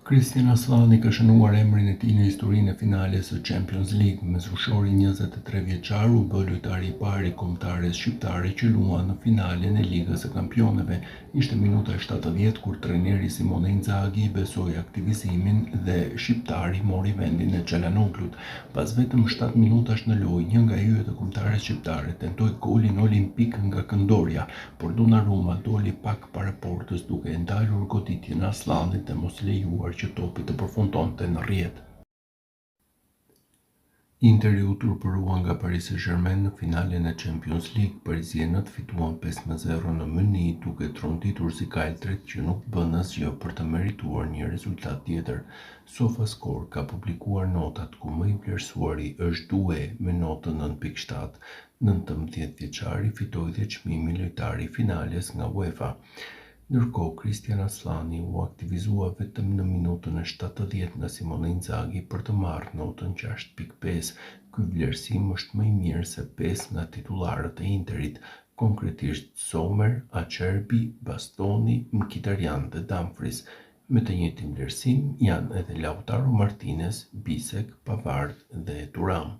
Christian Aslani ka shënuar emrin e tij në historinë e finales së Champions League. Mesfushori 23 vjeçar u bë lojtari i parë i kombëtares shqiptare që luan në finalen e Ligës së Kampionëve. Ishte minuta 70 kur trajneri Simone Inzaghi besoi aktivizimin dhe shqiptari mori vendin e Çalhanoğlu't. Pas vetëm 7 minutash në lojë, një nga yjet e kombëtares shqiptare tentoi golin olimpik nga këndorja, por Donnarumma doli pak para portës duke e ndalur goditjen e Aslanit dhe mos lejuar që topi të përfundonte në rrjet. Interi u turpërua nga Paris Saint-Germain në finalen e Champions League. Parisienët fituan 5-0 në Mëni, duke tronditur si kaltrit që nuk bën asgjë për të merituar një rezultat tjetër. SofaScore ka publikuar notat ku më i vlerësuari është Due me notën 9.7. 19 vjeçari fitoi dhe çmimin lojtari i finales nga UEFA. Ndërkohë, Christian Aslani u aktivizua vetëm në minutën e 70 nga Simone Inzaghi për të marrë notën 6.5. Ky vlerësim është më i mirë se 5 nga titullarët e Interit, konkretisht Sommer, Acerbi, Bastoni, Mkhitaryan dhe Dumfries. Me të njëjtin vlerësim janë edhe Lautaro Martinez, Bisek, Pavard dhe Thuram.